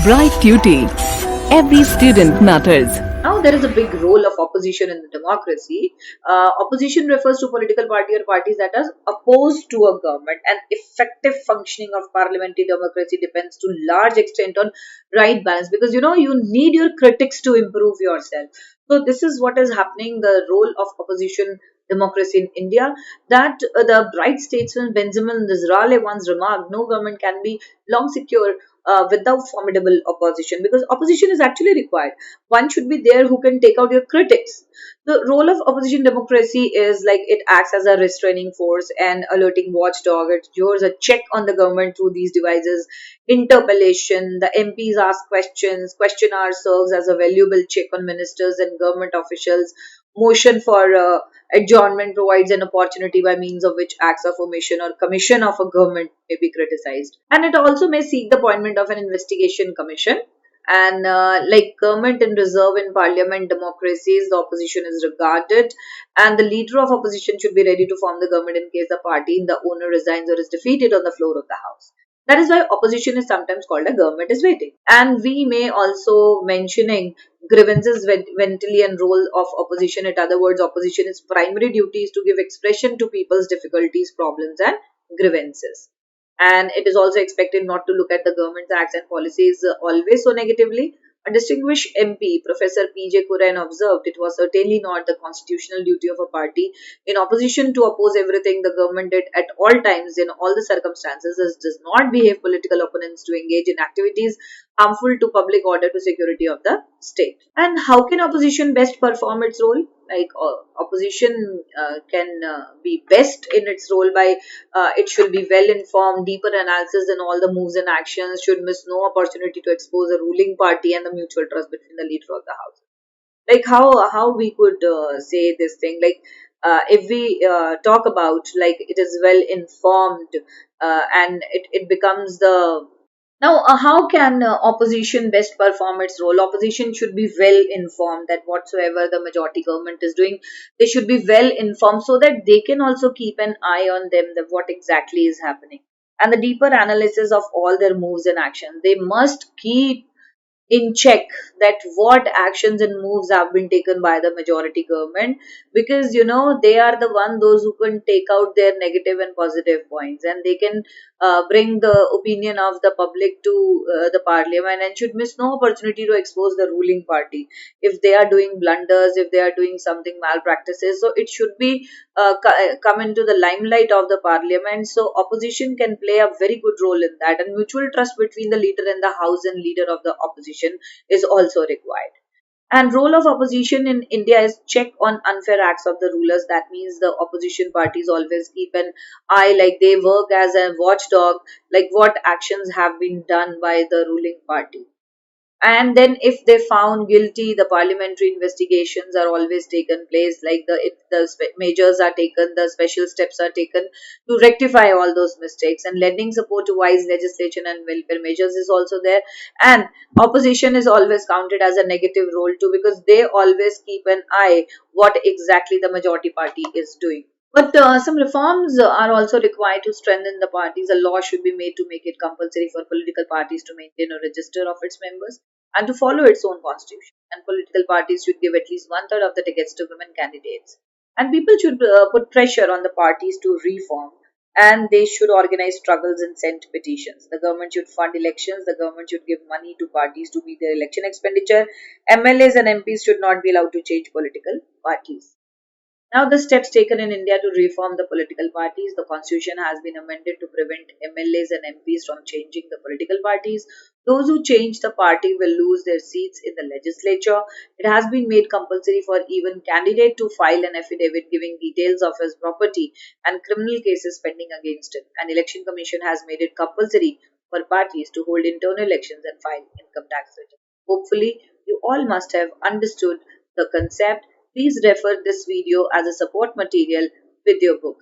Bright Duty. Every student matters. Now, there is a big role of opposition in the democracy. Opposition refers to political party or parties that are opposed to a government. And effective functioning of parliamentary democracy depends to large extent on right balance, because you need your critics to improve yourself. So this is what is happening. The role of opposition democracy in India, that the bright statesman Benjamin Disraeli once remarked, no government can be long secure without formidable opposition, because opposition is actually required. One should be there who can take out your critics. The role of opposition democracy is like it acts as a restraining force and alerting watchdog. It ensures a check on the government through these devices. Interpellation, the MPs ask questions, question hour serves as a valuable check on ministers and government officials. Motion for adjournment provides an opportunity by means of which acts of omission or commission of a government may be criticized. And it also may seek the appointment of an investigation commission. And like government in reserve in parliament democracies, the opposition is regarded, and the leader of opposition should be ready to form the government in case the party in the owner resigns or is defeated on the floor of the house. That is why opposition is sometimes called a government is waiting. And we may also mentioning grievances ventility and role of opposition. In other words, opposition is primary duty is to give expression to people's difficulties, problems, and grievances. And it is also expected not to look at the government's acts and policies always so negatively. A distinguished MP, Professor P.J. Kuran, observed it was certainly not the constitutional duty of a party in opposition to oppose everything the government did at all times in all the circumstances. It does not behave political opponents to engage in activities harmful to public order to security of the state. And how can opposition best perform its role? Like opposition can be best in its role by it should be well informed, deeper analysis in all the moves and actions, should miss no opportunity to expose the ruling party and the mutual trust between the leader of the house. Like how we could say this thing, like if we talk about like it is well informed, and it becomes the now, how can opposition best perform its role? Opposition should be well informed that whatsoever the majority government is doing, they should be well informed so that they can also keep an eye on them, that what exactly is happening. And the deeper analysis of all their moves and actions. They must keep in check that what actions and moves have been taken by the majority government, because they are the one those who can take out their negative and positive points, and they can bring the opinion of the public to the parliament, and should miss no opportunity to expose the ruling party if they are doing blunders, if they are doing something malpractices. So it should be come into the limelight of the parliament, so opposition can play a very good role in that. And mutual trust between the leader in the house and leader of the opposition is also required. And role of opposition in India is check on unfair acts of the rulers. That means the opposition parties always keep an eye, like they work as a watchdog, like what actions have been done by the ruling party. And then if they found guilty, the parliamentary investigations are always taken place, like the measures are taken, the special steps are taken to rectify all those mistakes. And lending support to wise legislation and welfare measures is also there. And opposition is always counted as a negative role too, because they always keep an eye what exactly the majority party is doing. But some reforms are also required to strengthen the parties. A law should be made to make it compulsory for political parties to maintain a register of its members and to follow its own constitution. And political parties should give at least one third of the tickets to women candidates. And people should put pressure on the parties to reform, and they should organize struggles and send petitions. The government should fund elections. The government should give money to parties to meet their election expenditure. MLAs and MPs should not be allowed to change political parties. Now, the steps taken in India to reform the political parties. The constitution has been amended to prevent MLAs and MPs from changing the political parties. Those who change the party will lose their seats in the legislature. It has been made compulsory for even candidate to file an affidavit giving details of his property and criminal cases pending against him. An election commission has made it compulsory for parties to hold internal elections and file income tax returns. Hopefully, you all must have understood the concept. Please refer this video as a support material with your book.